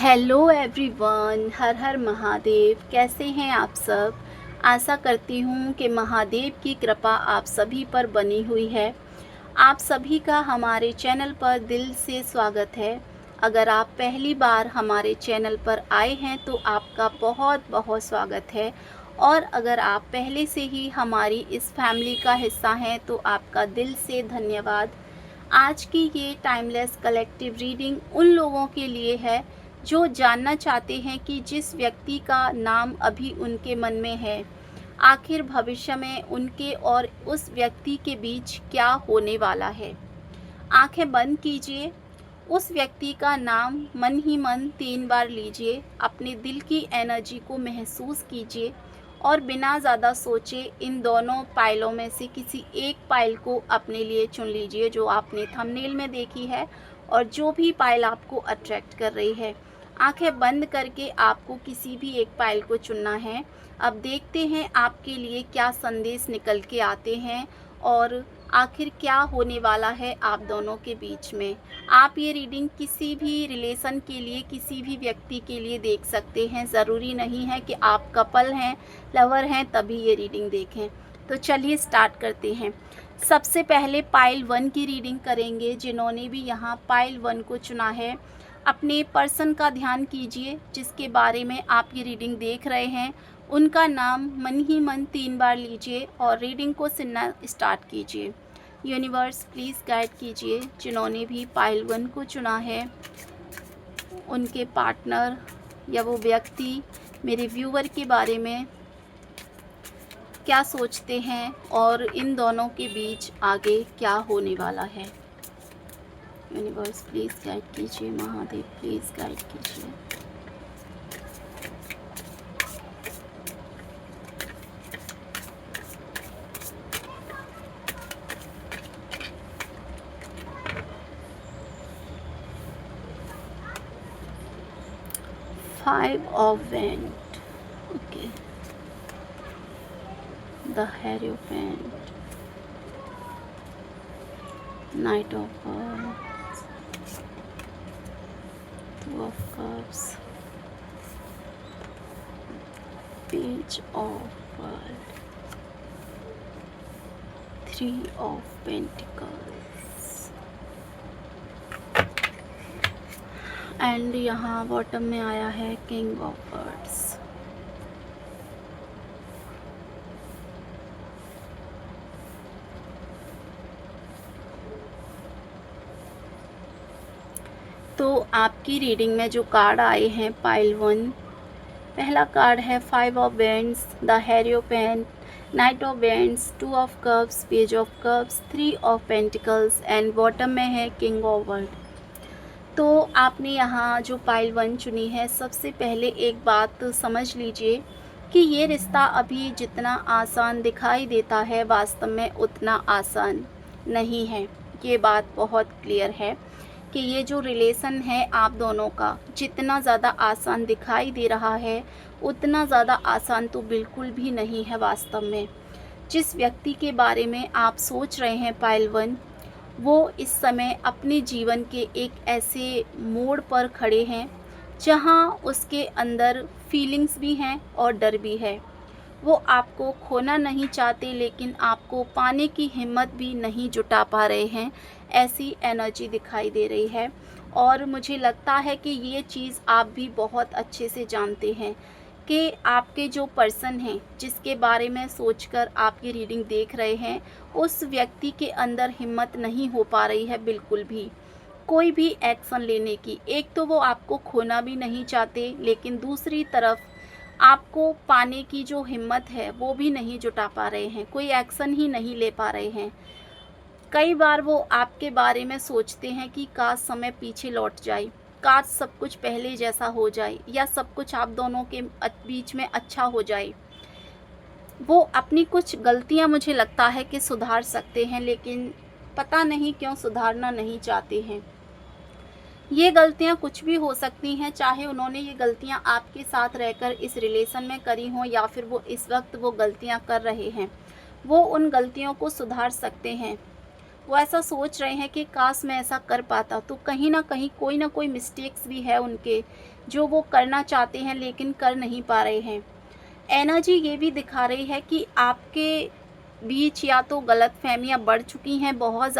Hello everyone, हर हर महादेव। कैसे हैं आप सब। आशा करती हूँ कि महादेव की कृपा आप सभी पर बनी हुई है। आप सभी का हमारे चैनल पर दिल से स्वागत है। अगर आप पहली बार हमारे चैनल पर आए हैं तो आपका बहुत बहुत स्वागत है, और अगर आप पहले से ही हमारी इस फैमिली का हिस्सा हैं तो आपका दिल से धन्यवाद। आज की ये टाइमलेस कलेक्टिव रीडिंग उन लोगों के लिए है जो जानना चाहते हैं कि जिस व्यक्ति का नाम अभी उनके मन में है, आखिर भविष्य में उनके और उस व्यक्ति के बीच क्या होने वाला है। आंखें बंद कीजिए, उस व्यक्ति का नाम मन ही मन 3 बार लीजिए, अपने दिल की एनर्जी को महसूस कीजिए और बिना ज़्यादा सोचे इन दोनों पाइलों में से किसी एक पाइल को अपने लिए चुन लीजिए जो आपने थंबनेल में देखी है और जो भी पाइल आपको अट्रैक्ट कर रही है। आंखें बंद करके आपको किसी भी एक पाइल को चुनना है। अब देखते हैं आपके लिए क्या संदेश निकल के आते हैं और आखिर क्या होने वाला है आप दोनों के बीच में। आप ये रीडिंग किसी भी रिलेशन के लिए, किसी भी व्यक्ति के लिए देख सकते हैं। ज़रूरी नहीं है कि आप कपल हैं, लवर हैं तभी ये रीडिंग देखें। तो चलिए स्टार्ट करते हैं। सबसे पहले पाइल 1 की रीडिंग करेंगे। जिन्होंने भी यहाँ पाइल 1 को चुना है, अपने पर्सन का ध्यान कीजिए जिसके बारे में आप ये रीडिंग देख रहे हैं। उनका नाम मन ही मन 3 बार लीजिए और रीडिंग को सुनना स्टार्ट कीजिए। यूनिवर्स प्लीज़ गाइड कीजिए जिन्होंने भी पाइल 1 को चुना है, उनके पार्टनर या वो व्यक्ति मेरे व्यूवर के बारे में क्या सोचते हैं और इन दोनों के बीच आगे क्या होने वाला है। यूनिवर्स प्लीज़ गाइड कीजिए, महादेव प्लीज़ गाइड कीजिए। Five of Wands, okay. The Hierophant, Knight of Cups, 2 of Cups, Page of Wands, 3 of Pentacles, and यहाँ बॉटम में आया है किंग ऑफ वर्ड्स। तो आपकी रीडिंग में जो कार्ड आए हैं पाइल 1, पहला कार्ड है 5 of wands, the hierophant, knight of wands, 2 of cups, page of cups, 3 of pentacles and bottom में है किंग ऑफ वर्ड। तो आपने यहाँ जो पाइल 1 चुनी है, सबसे पहले एक बात समझ लीजिए कि ये रिश्ता अभी जितना आसान दिखाई देता है वास्तव में उतना आसान नहीं है। ये बात बहुत क्लियर है कि ये जो रिलेशन है आप दोनों का, जितना ज़्यादा आसान दिखाई दे रहा है उतना ज़्यादा आसान तो बिल्कुल भी नहीं है वास्तव में। जिस व्यक्ति के बारे में आप सोच रहे हैं पाइल 1, वो इस समय अपने जीवन के एक ऐसे मोड़ पर खड़े हैं जहां उसके अंदर फीलिंग्स भी हैं और डर भी है। वो आपको खोना नहीं चाहते लेकिन आपको पाने की हिम्मत भी नहीं जुटा पा रहे हैं, ऐसी एनर्जी दिखाई दे रही है। और मुझे लगता है कि ये चीज़ आप भी बहुत अच्छे से जानते हैं कि आपके जो पर्सन हैं जिसके बारे में सोचकर आप ये रीडिंग देख रहे हैं, उस व्यक्ति के अंदर हिम्मत नहीं हो पा रही है बिल्कुल भी कोई भी एक्शन लेने की। एक तो वो आपको खोना भी नहीं चाहते, लेकिन दूसरी तरफ आपको पाने की जो हिम्मत है वो भी नहीं जुटा पा रहे हैं, कोई एक्शन ही नहीं ले पा रहे हैं। कई बार वो आपके बारे में सोचते हैं कि काश समय पीछे लौट जाए, काश सब कुछ पहले जैसा हो जाए, या सब कुछ आप दोनों के बीच में अच्छा हो जाए। वो अपनी कुछ गलतियां मुझे लगता है कि सुधार सकते हैं, लेकिन पता नहीं क्यों सुधारना नहीं चाहते हैं। ये गलतियां कुछ भी हो सकती हैं, चाहे उन्होंने ये गलतियां आपके साथ रहकर इस रिलेशन में करी हों या फिर वो इस वक्त वो गलतियां कर रहे हैं। वो उन गलतियों को सुधार सकते हैं। वो ऐसा सोच रहे हैं कि काश मैं ऐसा कर पाता। तो कहीं न कहीं कोई न कोई मिस्टेक्स भी है उनके, जो वो करना चाहते हैं लेकिन कर नहीं पा रहे हैं। एनर्जी ये भी दिखा रही है कि आपके बीच या तो गलतफ़हमियाँ बढ़ चुकी हैं बहुत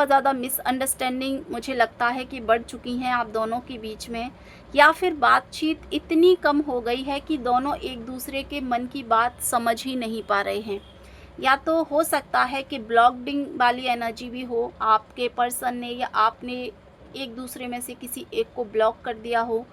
ज़्यादा मिसअंडरस्टैंडिंग मुझे लगता है कि बढ़ चुकी हैं आप दोनों के बीच में, या फिर बातचीत इतनी कम हो गई है कि दोनों एक-दूसरे के मन की बात समझ ही नहीं पा रहे हैं। या तो हो सकता है कि ब्लॉकिंग वाली एनर्जी भी हो, आपके पर्सन ने या आपने एक-दूसरे में से किसी एक को ब्लॉक कर दिया हो,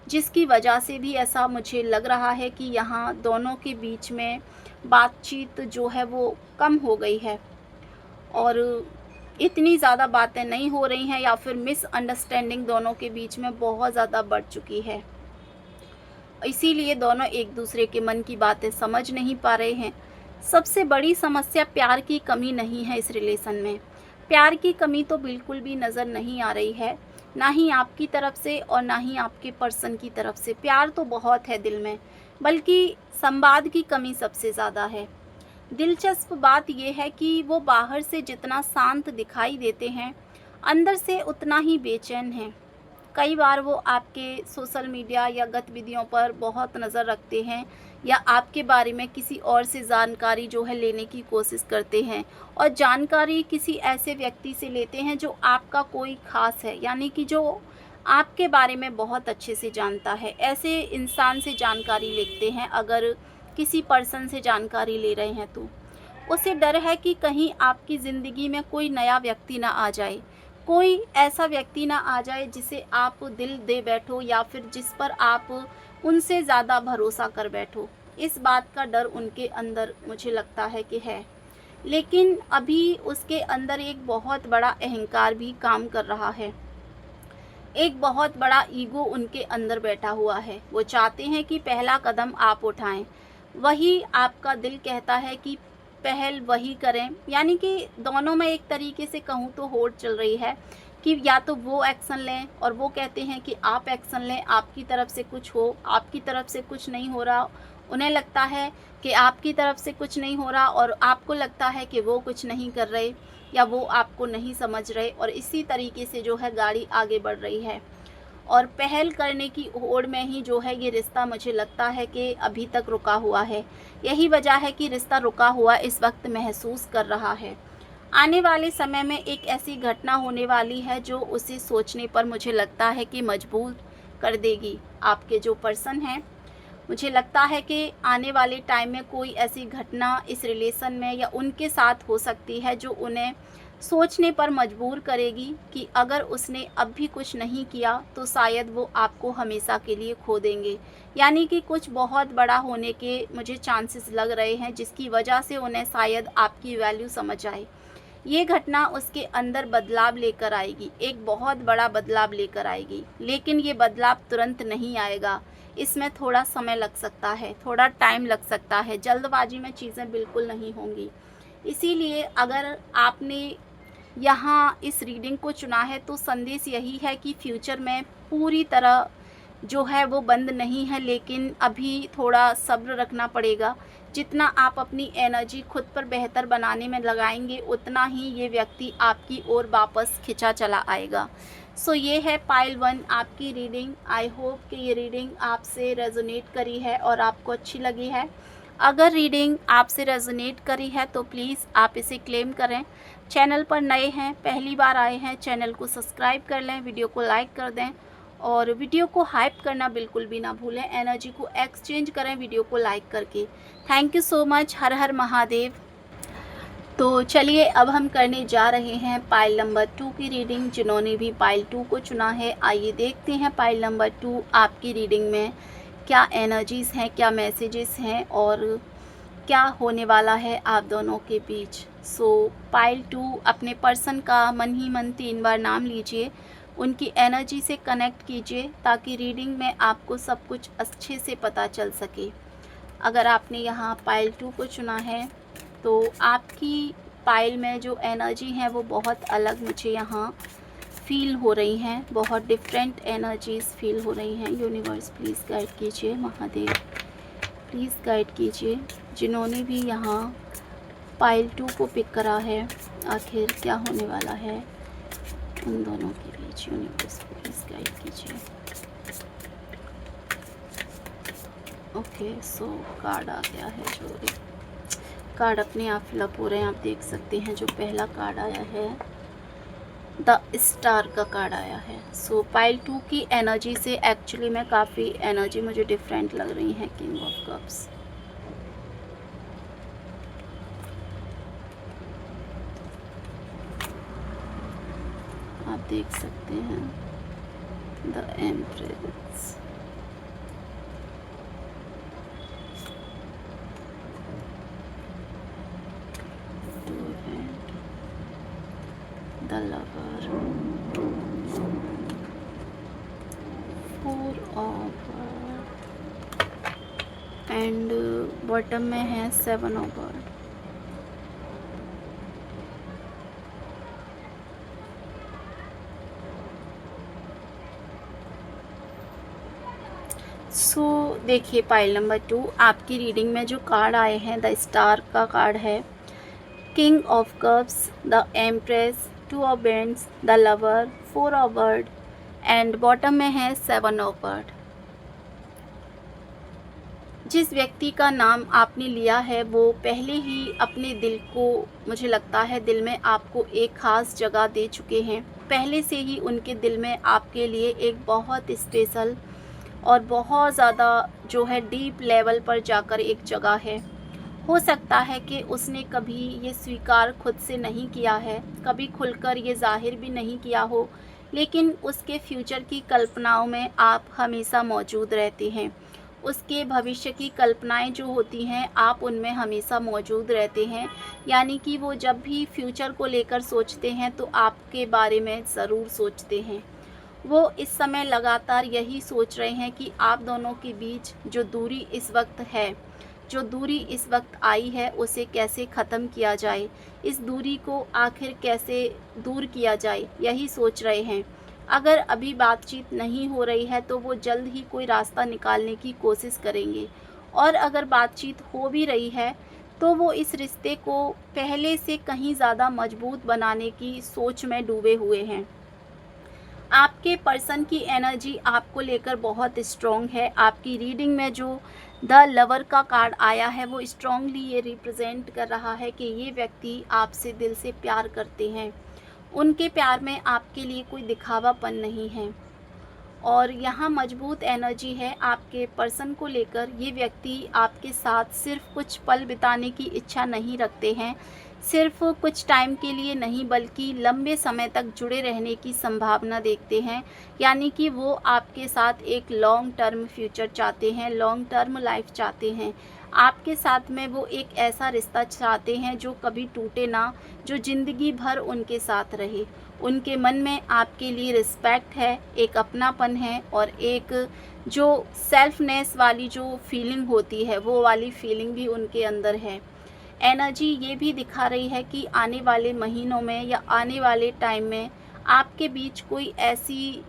जिसकी वजह से भी ऐसा मुझे लग रहा है कि यहाँ दोनों के बीच में बातचीत जो है वो कम हो गई है और इतनी ज़्यादा बातें नहीं हो रही हैं, या फिर मिसअंडरस्टैंडिंग दोनों के बीच में बहुत ज़्यादा बढ़ चुकी है। इसीलिए दोनों एक-दूसरे के मन की बातें समझ नहीं पा रहे हैं। सबसे बड़ी समस्या प्यार की कमी नहीं है इस रिलेशन में। प्यार की कमी तो बिल्कुल भी नज़र नहीं आ रही है, ना ही आपकी तरफ से और ना ही आपके पर्सन की तरफ से। प्यार तो बहुत है दिल में, बल्कि संवाद की कमी सबसे ज़्यादा है। दिलचस्प बात यह है कि वो बाहर से जितना शांत दिखाई देते हैं, अंदर से उतना ही बेचैन हैं। कई बार वो आपके सोशल मीडिया या गतिविधियों पर बहुत नज़र रखते हैं, या आपके बारे में किसी और से जानकारी जो है लेने की कोशिश करते हैं, और जानकारी किसी ऐसे व्यक्ति से लेते हैं जो आपका कोई ख़ास है, यानी कि जो आपके बारे में बहुत अच्छे से जानता है। ऐसे इंसान से जानकारी लेते हैं अगर किसी पर्सन से जानकारी ले रहे हैं तो। उसे डर है कि कहीं आपकी ज़िंदगी में कोई नया व्यक्ति ना आ जाए, कोई ऐसा व्यक्ति ना आ जाए जिसे आप दिल दे बैठो, या फिर जिस पर आप उनसे ज़्यादा भरोसा कर बैठो। इस बात का डर उनके अंदर मुझे लगता है कि है। लेकिन अभी उसके अंदर एक बहुत बड़ा अहंकार भी काम कर रहा है। एक बहुत बड़ा ईगो उनके अंदर बैठा हुआ है। वो चाहते हैं कि पहला कदम आप उठाएं। वही आपका दिल कहता है कि पहल वही करें, यानी कि दोनों में एक तरीके से कहूँ तो होड़ चल रही है कि या तो वो एक्शन लें, और वो कहते हैं कि आप एक्शन लें, आपकी तरफ से कुछ हो, आपकी तरफ से कुछ नहीं हो रहा। उन्हें लगता है कि आपकी तरफ से कुछ नहीं हो रहा, और आपको लगता है कि वो कुछ नहीं कर रहे या वो आपको नहीं समझ रहे, और इसी तरीके से जो है गाड़ी आगे बढ़ रही है। और पहल करने की होड़ में ही जो है ये रिश्ता मुझे लगता है कि अभी तक रुका हुआ है। यही वजह है कि रिश्ता रुका हुआ इस वक्त महसूस कर रहा है। आने वाले समय में एक ऐसी घटना होने वाली है जो उसे सोचने पर मुझे लगता है कि मजबूर कर देगी। आपके जो पर्सन हैं, मुझे लगता है कि आने वाले टाइम में कोई ऐसी घटना इस रिलेशन में या उनके साथ हो सकती है जो उन्हें सोचने पर मजबूर करेगी कि अगर उसने अब भी कुछ नहीं किया तो शायद वो आपको हमेशा के लिए खो देंगे। यानी कि कुछ बहुत बड़ा होने के मुझे चांसेस लग रहे हैं, जिसकी वजह से उन्हें शायद आपकी वैल्यू समझ आए। ये घटना उसके अंदर बदलाव लेकर आएगी, एक बहुत बड़ा बदलाव लेकर आएगी। लेकिन ये बदलाव तुरंत नहीं आएगा, इसमें थोड़ा समय लग सकता है, थोड़ा टाइम लग सकता है। जल्दबाजी में चीज़ें बिल्कुल नहीं होंगी। इसीलिए अगर आपने यहाँ इस रीडिंग को चुना है तो संदेश यही है कि फ्यूचर में पूरी तरह जो है वो बंद नहीं है, लेकिन अभी थोड़ा सब्र रखना पड़ेगा। जितना आप अपनी एनर्जी खुद पर बेहतर बनाने में लगाएंगे, उतना ही ये व्यक्ति आपकी ओर वापस खिंचा चला आएगा। सो ये है पाइल 1 आपकी रीडिंग। आई होप कि ये रीडिंग आपसे रेजोनेट करी है और आपको अच्छी लगी है। अगर रीडिंग आपसे रेजोनेट करी है तो प्लीज़ आप इसे क्लेम करें। चैनल पर नए हैं, पहली बार आए हैं, चैनल को सब्सक्राइब कर लें, वीडियो को लाइक कर दें, और वीडियो को हाइप करना बिल्कुल भी ना भूलें। एनर्जी को एक्सचेंज करें वीडियो को लाइक करके। Thank you so much. हर हर महादेव। तो चलिए अब हम करने जा रहे हैं पाइल नंबर 2 की रीडिंग। जिन्होंने भी पाइल 2 को चुना है, आइए देखते हैं पाइल नंबर 2 आपकी रीडिंग में क्या एनर्जीज़ हैं, क्या मैसेजेस हैं और क्या होने वाला है आप दोनों के बीच। सो पाइल 2 अपने पर्सन का मन ही मन 3 बार नाम लीजिए, उनकी एनर्जी से कनेक्ट कीजिए ताकि रीडिंग में आपको सब कुछ अच्छे से पता चल सके। अगर आपने यहाँ पाइल 2 को चुना है तो आपकी पाइल में जो एनर्जी है वो बहुत अलग मुझे यहाँ फील हो रही हैं, बहुत डिफरेंट एनर्जीज़ फील हो रही हैं। यूनिवर्स प्लीज़ गाइड कीजिए, महादेव प्लीज़ गाइड कीजिए। जिन्होंने भी यहाँ पाइल 2 को पिक करा है, आखिर क्या होने वाला है उन दोनों के बीच। यूनिवर्स प्लीज गाइड कीजिए। ओके, सो कार्ड आ गया है। जो कार्ड अपने आप फिलअप हो रहे हैं, आप देख सकते हैं। जो पहला कार्ड आया है द स्टार का कार्ड आया है। सो पाइल 2 की एनर्जी से एक्चुअली में काफ़ी एनर्जी मुझे डिफरेंट लग रही है। किंग ऑफ कप्स, आप देख सकते हैं। The empress, the lover, 4 of and bottom में है 7 ऑफ वर्ड। सो देखिए पाइल नंबर 2, आपकी रीडिंग में जो कार्ड आए हैं, द स्टार का कार्ड है, king of cups, the empress, 2 of bands, the lover, 4 of word and bottom में है 7 ऑफ वर्ड। जिस व्यक्ति का नाम आपने लिया है वो पहले ही अपने दिल को, मुझे लगता है दिल में आपको एक ख़ास जगह दे चुके हैं। पहले से ही उनके दिल में आपके लिए एक बहुत स्पेशल और बहुत ज़्यादा जो है डीप लेवल पर जाकर एक जगह है। हो सकता है कि उसने कभी ये स्वीकार खुद से नहीं किया है, कभी खुलकर ये जाहिर भी नहीं किया हो, लेकिन उसके फ्यूचर की कल्पनाओं में आप हमेशा मौजूद रहते हैं। उसके भविष्य की कल्पनाएं जो होती हैं, आप उनमें हमेशा मौजूद रहते हैं। यानी कि वो जब भी फ्यूचर को लेकर सोचते हैं तो आपके बारे में ज़रूर सोचते हैं। वो इस समय लगातार यही सोच रहे हैं कि आप दोनों के बीच जो दूरी इस वक्त है, जो दूरी इस वक्त आई है, उसे कैसे ख़त्म किया जाए, इस दूरी को आखिर कैसे दूर किया जाए, यही सोच रहे हैं। अगर अभी बातचीत नहीं हो रही है तो वो जल्द ही कोई रास्ता निकालने की कोशिश करेंगे, और अगर बातचीत हो भी रही है तो वो इस रिश्ते को पहले से कहीं ज़्यादा मजबूत बनाने की सोच में डूबे हुए हैं। आपके पर्सन की एनर्जी आपको लेकर बहुत स्ट्रॉन्ग है। आपकी रीडिंग में जो द लवर का कार्ड आया है वो स्ट्रॉन्गली ये रिप्रेजेंट कर रहा है कि ये व्यक्ति आपसे दिल से प्यार करते हैं। उनके प्यार में आपके लिए कोई दिखावापन नहीं है, और यहाँ मजबूत एनर्जी है आपके पर्सन को लेकर। ये व्यक्ति आपके साथ सिर्फ कुछ पल बिताने की इच्छा नहीं रखते हैं, सिर्फ कुछ टाइम के लिए नहीं बल्कि लंबे समय तक जुड़े रहने की संभावना देखते हैं। यानी कि वो आपके साथ एक लॉन्ग टर्म फ्यूचर चाहते हैं, लॉन्ग टर्म लाइफ चाहते हैं। आपके साथ में वो एक ऐसा रिश्ता चाहते हैं जो कभी टूटे ना, जो ज़िंदगी भर उनके साथ रहे। उनके मन में आपके लिए रिस्पेक्ट है, एक अपनापन है, और एक जो सेल्फनेस वाली जो फीलिंग होती है वो वाली फीलिंग भी उनके अंदर है। एनर्जी ये भी दिखा रही है कि आने वाले महीनों में या आने वाले टाइम में आपके बीच कोई ऐसी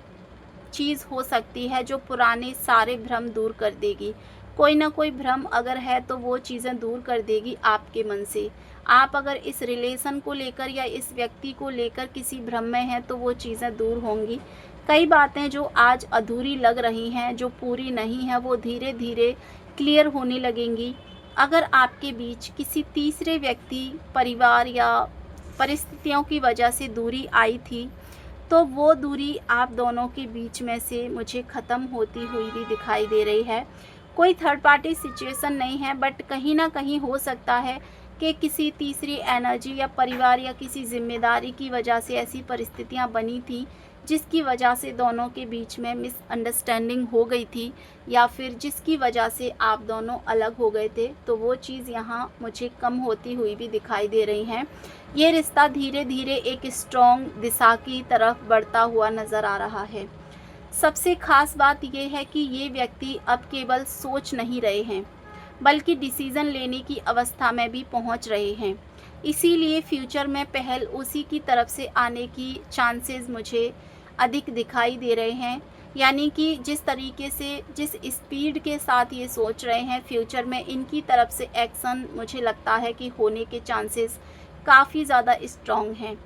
चीज़ हो सकती है जो पुराने सारे भ्रम दूर कर देगी। कोई ना कोई भ्रम अगर है तो वो चीज़ें दूर कर देगी आपके मन से। आप अगर इस रिलेशन को लेकर या इस व्यक्ति को लेकर किसी भ्रम में हैं तो वो चीज़ें दूर होंगी। कई बातें जो आज अधूरी लग रही हैं, जो पूरी नहीं हैं, वो धीरे धीरे क्लियर होने लगेंगी। अगर आपके बीच किसी तीसरे व्यक्ति, परिवार या परिस्थितियों की वजह से दूरी आई थी तो वो दूरी आप दोनों के बीच में से मुझे ख़त्म होती हुई भी दिखाई दे रही है। कोई थर्ड पार्टी सिचुएशन नहीं है, बट कहीं ना कहीं हो सकता है कि किसी तीसरी एनर्जी या परिवार या किसी जिम्मेदारी की वजह से ऐसी परिस्थितियां बनी थी जिसकी वजह से दोनों के बीच में मिसअंडरस्टैंडिंग हो गई थी, या फिर जिसकी वजह से आप दोनों अलग हो गए थे। तो वो चीज़ यहाँ मुझे कम होती हुई भी दिखाई दे रही हैं। ये रिश्ता धीरे धीरे एक स्ट्रॉन्ग दिशा की तरफ बढ़ता हुआ नज़र आ रहा है। सबसे ख़ास बात यह है कि ये व्यक्ति अब केवल सोच नहीं रहे हैं बल्कि डिसीज़न लेने की अवस्था में भी पहुंच रहे हैं। इसीलिए फ्यूचर में पहल उसी की तरफ से आने की चांसेस मुझे अधिक दिखाई दे रहे हैं। यानी कि जिस तरीके से, जिस स्पीड के साथ ये सोच रहे हैं, फ्यूचर में इनकी तरफ से एक्शन मुझे लगता है कि होने के चांसेस काफ़ी ज़्यादा स्ट्रॉन्ग हैं।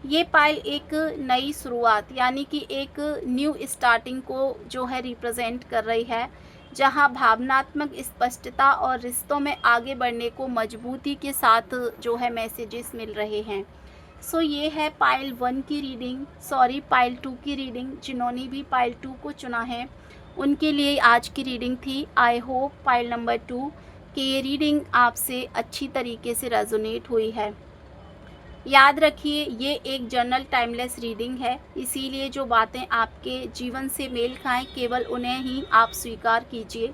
ये पाइल एक नई शुरुआत यानी कि एक न्यू स्टार्टिंग को जो है रिप्रेजेंट कर रही है, जहाँ भावनात्मक स्पष्टता और रिश्तों में आगे बढ़ने को मजबूती के साथ जो है मैसेजेस मिल रहे हैं। सो ये है पाइल 1 की रीडिंग, सॉरी पाइल 2 की रीडिंग। जिन्होंने भी पाइल 2 को चुना है उनके लिए आज की रीडिंग थी। आई होप पाइल नंबर 2 कि ये रीडिंग आपसे अच्छी तरीके से रेजोनेट हुई है। याद रखिए ये एक जनरल टाइमलेस रीडिंग है, इसीलिए जो बातें आपके जीवन से मेल खाएं केवल उन्हें ही आप स्वीकार कीजिए।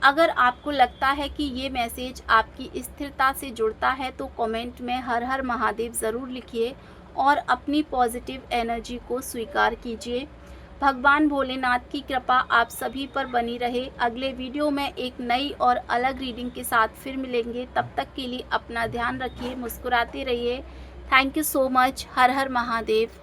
अगर आपको लगता है कि ये मैसेज आपकी स्थिरता से जुड़ता है तो कमेंट में हर हर महादेव ज़रूर लिखिए और अपनी पॉजिटिव एनर्जी को स्वीकार कीजिए। भगवान भोलेनाथ की कृपा आप सभी पर बनी रहे। अगले वीडियो में एक नई और अलग रीडिंग के साथ फिर मिलेंगे। तब तक के लिए अपना ध्यान रखिए, मुस्कुराते रहिए। Thank you so much. हर हर महादेव।